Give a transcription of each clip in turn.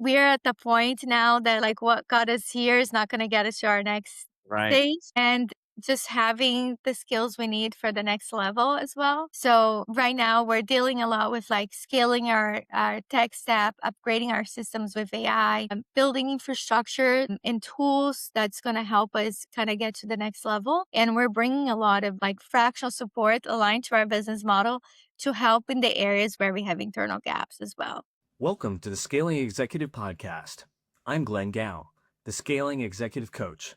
we're at the point now that like what got us here is not going to get us to our next Right. stage. And just having the skills we need for the next level as well. So right now we're dealing a lot with like scaling our tech stack, upgrading our systems with AI, building infrastructure and tools that's going to help us kind of get to the next level. And we're bringing a lot of like fractional support aligned to our business model to help in the areas where we have internal gaps as well. Welcome to the Scaling Executive Podcast. I'm Glenn Gow, the Scaling Executive Coach.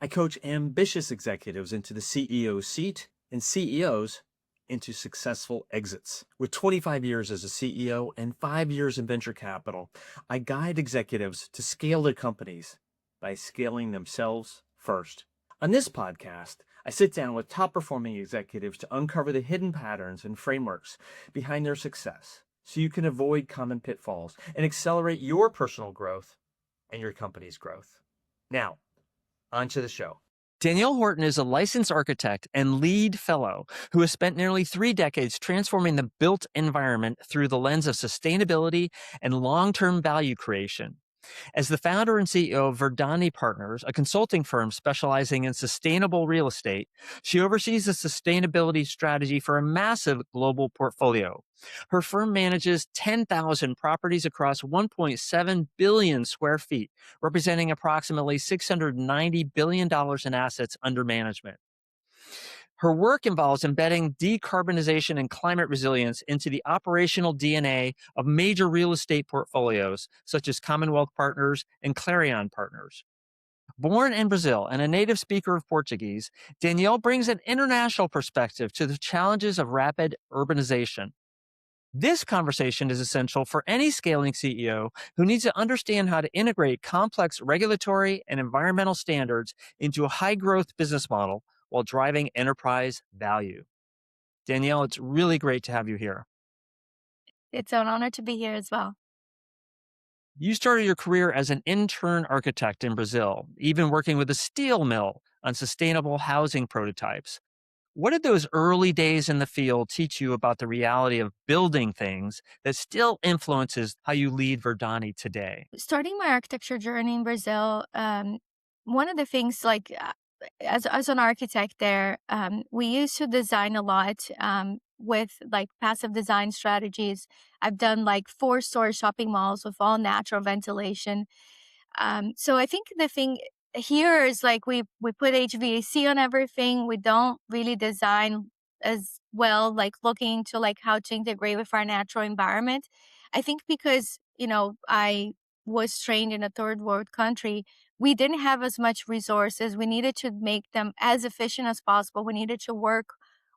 I coach ambitious executives into the CEO seat and CEOs into successful exits. With 25 years as a CEO and 5 years in venture capital, I guide executives to scale their companies by scaling themselves first. On this podcast, I sit down with top performing executives to uncover the hidden patterns and frameworks behind their success so you can avoid common pitfalls and accelerate your personal growth and your company's growth. Now, on to the show. Daniele Horton is a licensed architect and lead fellow who has spent nearly 3 decades transforming the built environment through the lens of sustainability and long-term value creation. As the founder and CEO of Verdani Partners, a consulting firm specializing in sustainable real estate, she oversees the sustainability strategy for a massive global portfolio. Her firm manages 10,000 properties across 1.7 billion square feet, representing approximately $690 billion in assets under management. Her work involves embedding decarbonization and climate resilience into the operational DNA of major real estate portfolios, such as Commonwealth Partners and Clarion Partners. Born in Brazil and a native speaker of Portuguese, Danielle brings an international perspective to the challenges of rapid urbanization. This conversation is essential for any scaling CEO who needs to understand how to integrate complex regulatory and environmental standards into a high-growth business model while driving enterprise value. Danielle, it's really great to have you here. It's an honor to be here as well. You started your career as an intern architect in Brazil, even working with a steel mill on sustainable housing prototypes. What did those early days in the field teach you about the reality of building things that still influences how you lead Verdani today? Starting my architecture journey in Brazil, one of the things like as an architect there, we used to design a lot with like passive design strategies. I've done like 4-story shopping malls with all natural ventilation. So I think the thing here is like we put HVAC on everything. We don't really design as well, like looking into like how to integrate with our natural environment. I think because I was trained in a third world country, we didn't have as much resources. We needed to make them as efficient as possible. We needed to work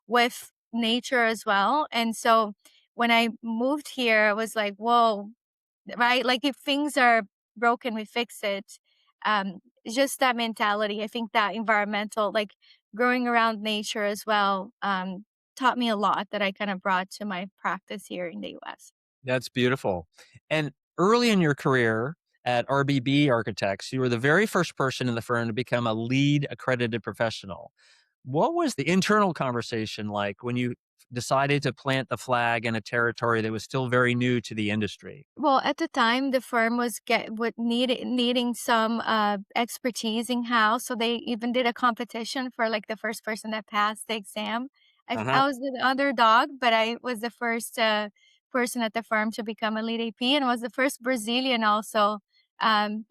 with nature as well. And so when I moved here, I was like, whoa, right? Like if things are broken, we fix it. It's just that mentality. I think that environmental, like growing around nature as well, taught me a lot that I kind of brought to my practice here in the US. That's beautiful. And early in your career at RBB Architects, you were the very first person in the firm to become a lead accredited professional. What was the internal conversation like when you decided to plant the flag in a territory that was still very new to the industry? Well, at the time, the firm was needing some expertise in house, so they even did a competition for like the first person that passed the exam. Uh-huh. I was the underdog, but I was the first person at the firm to become a lead AP, and was the first Brazilian also in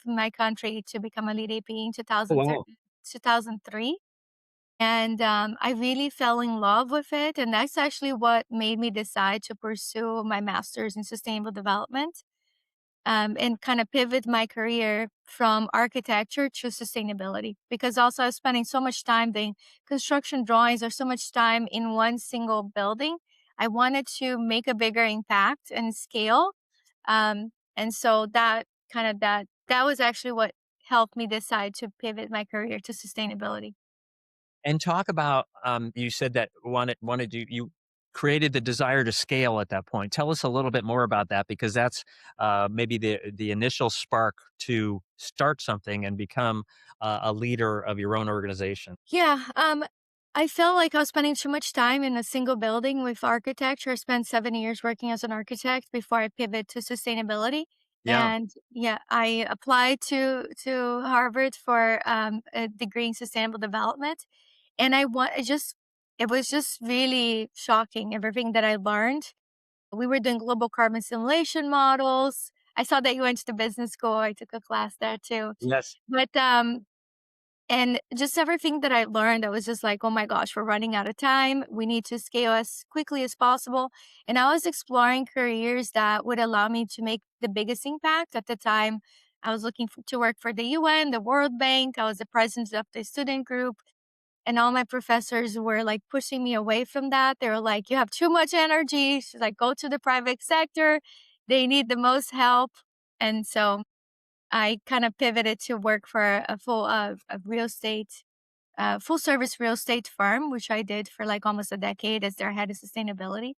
my country to become a lead AP in Oh, wow. 2003. And I really fell in love with it. And that's actually what made me decide to pursue my master's in sustainable development and kind of pivot my career from architecture to sustainability. Because also I was spending so much time doing construction drawings or so much time in one single building. I wanted to make a bigger impact and scale. And so that was actually what helped me decide to pivot my career to sustainability. And talk about, you said that you created the desire to scale at that point. Tell us a little bit more about that because that's maybe the initial spark to start something and become a leader of your own organization. Yeah, I felt like I was spending too much time in a single building with architecture. I spent 7 years working as an architect before I pivot to sustainability. Yeah. And yeah, I applied to Harvard for a degree in sustainable development, and it was just really shocking everything that I learned. We were doing global carbon simulation models. I saw that you went to business school. I took a class there too. Yes. But and just everything that I learned, I was just like, oh my gosh, we're running out of time. We need to scale as quickly as possible. And I was exploring careers that would allow me to make the biggest impact. At the time, I was looking to work for the UN, the World Bank. I was the president of the student group. And all my professors were like pushing me away from that. They were like, you have too much energy. She's like, go to the private sector. They need the most help. And so I kind of pivoted to work for a real estate, full service real estate firm, which I did for like almost a decade as their head of sustainability.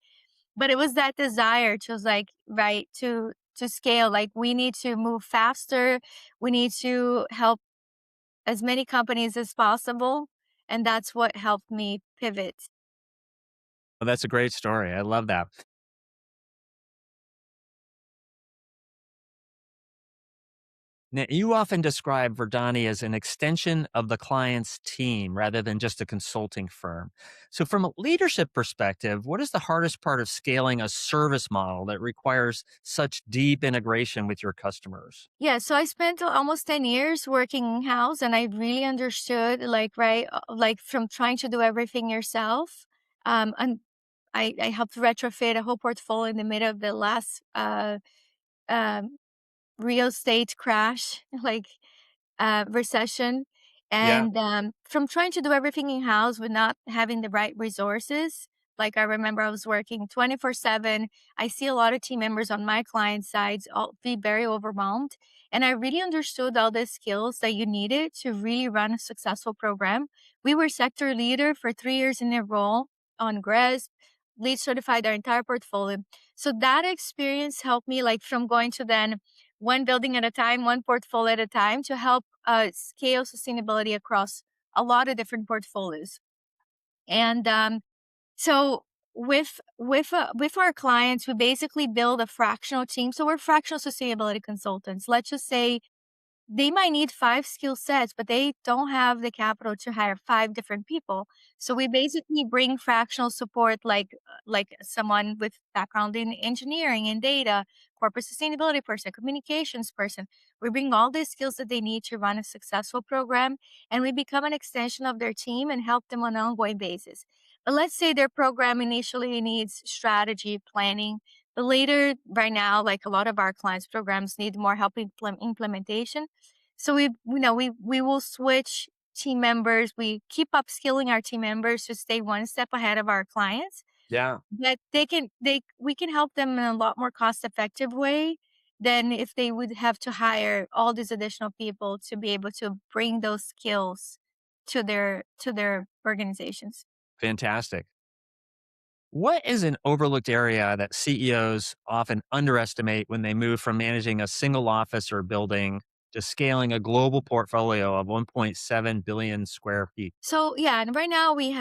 But it was that desire to was like, right, to scale. Like we need to move faster. We need to help as many companies as possible. And that's what helped me pivot. Well, that's a great story. I love that. Now, you often describe Verdani as an extension of the client's team rather than just a consulting firm. So, from a leadership perspective, what is the hardest part of scaling a service model that requires such deep integration with your customers? Yeah, so I spent almost 10 years working in house and I really understood like right like from trying to do everything yourself. And I helped retrofit a whole portfolio in the middle of the last um real estate crash, like recession. Yeah. And from trying to do everything in house with not having the right resources. Like I remember I was working 24/7. I see a lot of team members on my client sides all be very overwhelmed. And I really understood all the skills that you needed to really run a successful program. We were sector leader for 3 years in a row on GRESB, lead certified our entire portfolio. So that experience helped me like from going to then one building at a time, one portfolio at a time to help scale sustainability across a lot of different portfolios. And so with our clients, we basically build a fractional team. So we're fractional sustainability consultants. Let's just say they might need 5 skill sets, but they don't have the capital to hire 5 different people. So we basically bring fractional support like someone with background in engineering and data, corporate sustainability person, communications person. We bring all the skills that they need to run a successful program, and we become an extension of their team and help them on an ongoing basis. But let's say their program initially needs strategy, planning, but later, right now, like a lot of our clients' programs need more help implementation. So we will switch team members. We keep upskilling our team members to stay one step ahead of our clients. Yeah. But they we can help them in a lot more cost effective way than if they would have to hire all these additional people to be able to bring those skills to their organizations. Fantastic. What is an overlooked area that CEOs often underestimate when they move from managing a single office or building to scaling a global portfolio of 1.7 billion square feet? So yeah, and right now we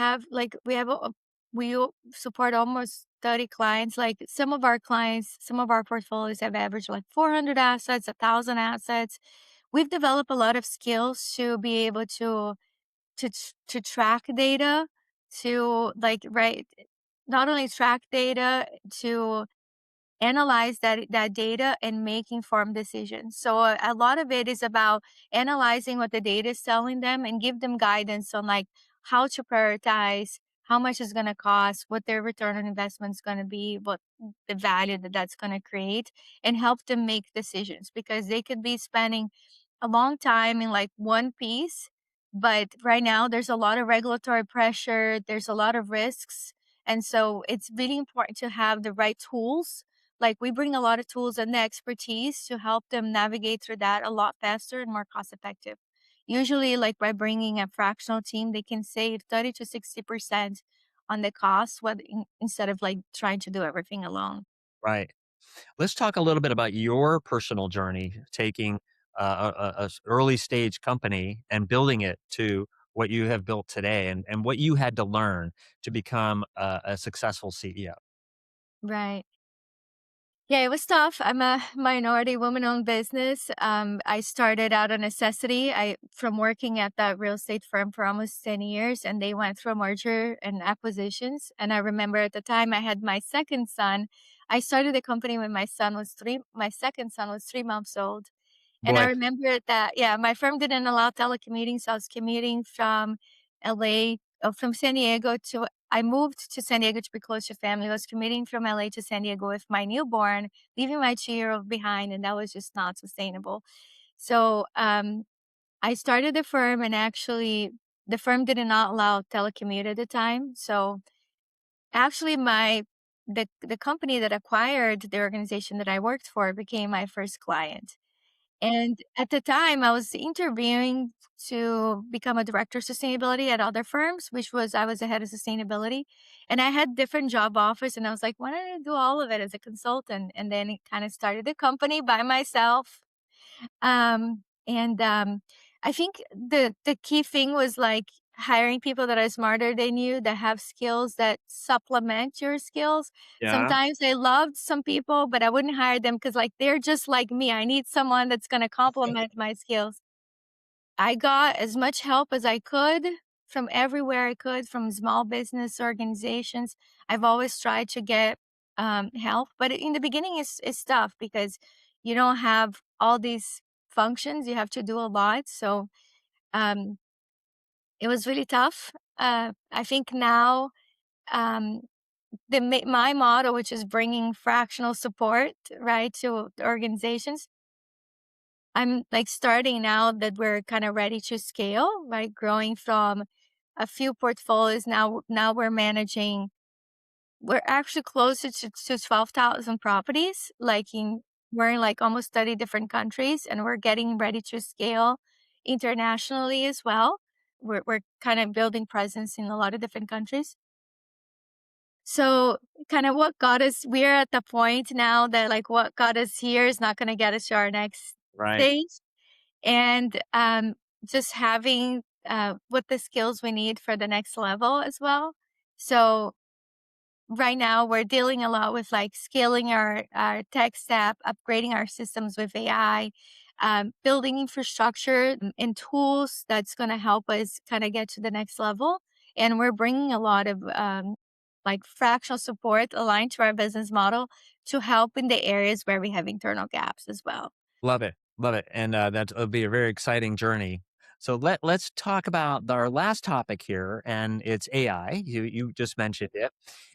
support almost 30 clients. Like some of our clients, some of our portfolios have averaged like 400 assets, 1,000 assets. We've developed a lot of skills to be able to track data, to like right, not only track data to analyze that data and make informed decisions. So a lot of it is about analyzing what the data is telling them and give them guidance on like how to prioritize, how much is going to cost, what their return on investment is going to be, what the value that that's going to create, and help them make decisions because they could be spending a long time in like one piece, but right now there's a lot of regulatory pressure, there's a lot of risks, and so it's really important to have the right tools. Like we bring a lot of tools and the expertise to help them navigate through that a lot faster and more cost effective. Usually, like by bringing a fractional team, they can save 30 to 60% on the cost instead of like trying to do everything alone. Right. Let's talk a little bit about your personal journey taking early stage company and building it to what you have built today and what you had to learn to become a successful CEO. Right. Yeah, it was tough. I'm a minority woman-owned business. I started out of necessity. I from working at that real estate firm for almost 10 years, and they went through merger and acquisitions. And I remember at the time I had my second son. I started the company when my second son was 3 months old. And I Boy, remember that, yeah, my firm didn't allow telecommuting, so I was commuting from LA, from San Diego to I moved to San Diego to be close to family. I was commuting from LA to San Diego with my newborn, leaving my 2-year-old behind, and that was just not sustainable. So, I started the firm, and actually the firm did not allow telecommute at the time. So, actually the company that acquired the organization that I worked for became my first client. And at the time, I was interviewing to become a director of sustainability at other firms, which was I was the head of sustainability. And I had different job offers, and I was like, why don't I do all of it as a consultant? And then it kind of started the company by myself. And I think the key thing was like hiring people that are smarter than you, that have skills that supplement your skills. yeah. Sometimes I loved some people, but I wouldn't hire them because like they're just like me. I need someone that's gonna complement my skills. I got as much help as I could from everywhere I could, from small business organizations. I've always tried to get help, but in the beginning, it's tough because you don't have all these functions. You have to do a lot, so um, it was really tough. I think now um, my model, which is bringing fractional support right to the organizations, I'm, like, starting now that we're kinda ready to scale, right, growing from a few portfolios. Now we're actually closer to 12,000 properties, like, we're in, like, almost 30 different countries, and we're getting ready to scale internationally as well. We're kinda building presence in a lot of different countries. So, kinda what got us we're at the point now that, like, what got us here is not gonna get us to our next Right. stage. And, just having, what the skills we need for the next level as well. So, right now, we're dealing a lot with, like, scaling our tech stack, upgrading our systems with AI, building infrastructure and tools that's gonna help us kinda get to the next level, and we're bringing a lot of, like, fractional support aligned to our business model to help in the areas where we have internal gaps as well. Love it, love it, and, that'll be a very exciting journey. So let's talk about our last topic here, and it's AI. You just mentioned it,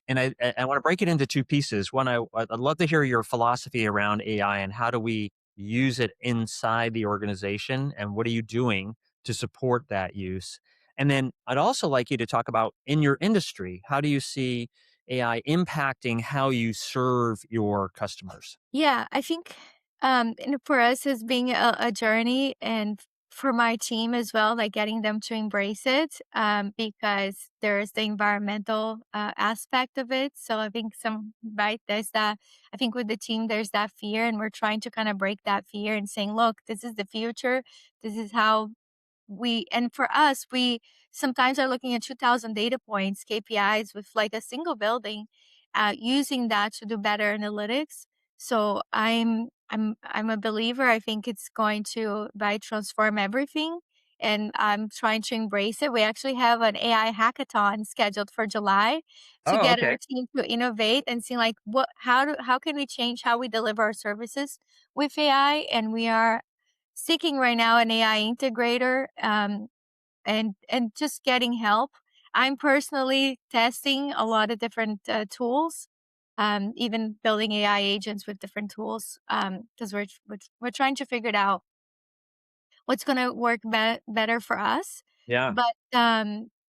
and I wanna break it into 2 pieces. One, I'd love to hear your philosophy around AI and how do we use it inside the organization, and what are you doing to support that use? And then I'd also like you to talk about in your industry, how do you see AI impacting how you serve your customers? Yeah, I think, and for us as being a journey and for my team as well, like getting them to embrace it, because there's the environmental aspect of it. So I think right, there's that, I think with the team, there's that fear, and we're trying to kind of break that fear and saying, look, this is the future. This is how and for us, we sometimes are looking at 2,000 data points, KPIs with like a single building, using that to do better analytics. So I'm a believer. I think it's going to by transform everything, and I'm trying to embrace it. We actually have an AI hackathon scheduled for July to Oh, get our okay. team to innovate and see like how can we change how we deliver our services with AI, and we are seeking right now an AI integrator, and just getting help. I'm personally testing a lot of different tools, even building AI agents with different tools, because we're trying to figure it out what's gonna work better for us. Yeah. But,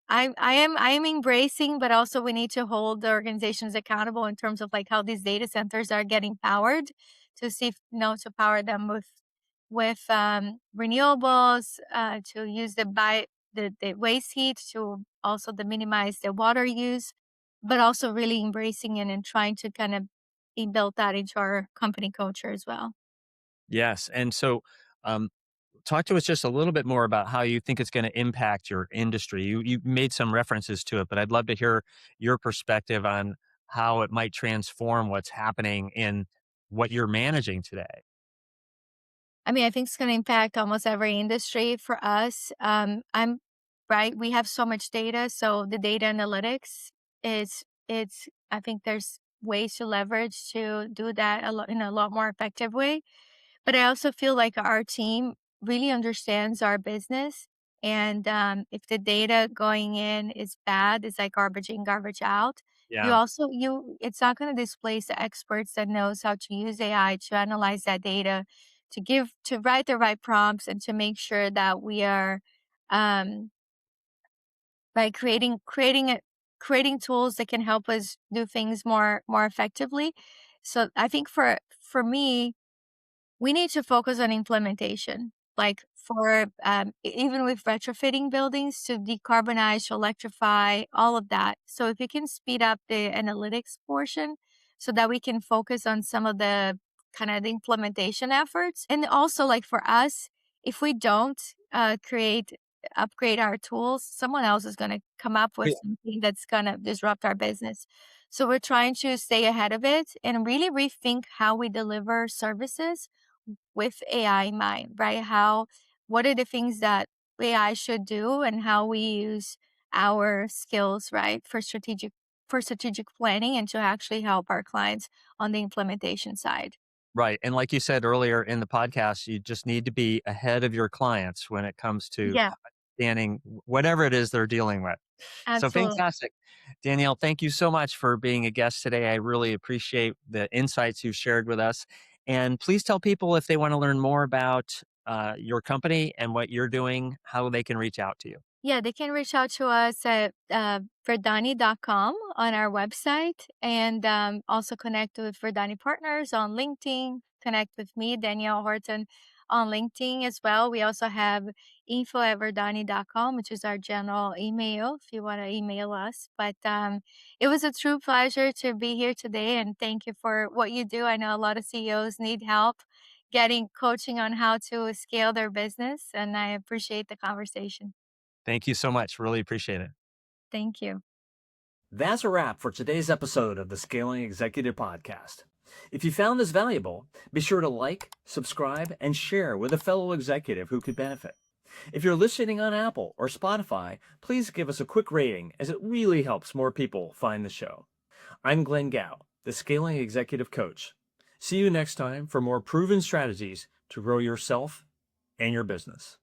I am embracing, but also we need to hold the organizations accountable in terms of, like, how these data centers are getting powered to see if to power them with renewables, to use the waste heat to also to minimize the water use, but also really embracing it and trying to kind of build that into our company culture as well. Yes. And so, um, talk to us just a little bit more about how you think it's going to impact your industry. You made some references to it, but I'd love to hear your perspective on how it might transform what's happening in what you're managing today? I mean, I think it's gonna impact almost every industry for us. I'm right, we have so much data, so the data analytics it's I think there's ways to leverage to do that a lot in a lot more effective way. But I also feel like our team really understands our business. And if the data going in is bad, it's like garbage in, garbage out. You Yeah. also you it's not going to displace the experts that knows how to use AI to analyze that data, to write the right prompts and to make sure that we are um like creating tools that can help us do things more effectively. So I think for me, we need to focus on implementation, like for even with retrofitting buildings to decarbonize, to electrify, all of that. So if we can speed up the analytics portion so that we can focus on some of the kind of the implementation efforts. And also like for us, if we don't upgrade our tools, someone else is going to come up with Yeah. something that's going to disrupt our business. So we're trying to stay ahead of it and really rethink how we deliver services with AI in mind, right? What are the things that AI should do and how we use our skills, right, for strategic planning and to actually help our clients on the implementation side. Right. And like you said earlier in the podcast, you just need to be ahead of your clients when it comes to Yeah, understanding whatever it is they're dealing with. So absolutely. fantastic. Danielle, thank you so much for being a guest today. I really appreciate the insights you shared with us. And please tell people if they want to learn more about your company and what you're doing, how they can reach out to you. Yeah, they can reach out to us at verdani.com on our website and also connect with Verdani Partners on LinkedIn, connect with me, Danielle Horton, on LinkedIn as well. We also have info@verdani.com, which is our general email if you want to email us. But it was a true pleasure to be here today and thank you for what you do. I know a lot of CEOs need help getting coaching on how to scale their business, and I appreciate the conversation. Thank you so much. Really appreciate it. Thank you. That's a wrap for today's episode of the Scaling Executive Podcast. If you found this valuable, be sure to like, subscribe, and share with a fellow executive who could benefit. If you're listening on Apple or Spotify, please give us a quick rating as it really helps more people find the show. I'm Glenn Gow, the Scaling Executive Coach. See you next time for more proven strategies to grow yourself and your business.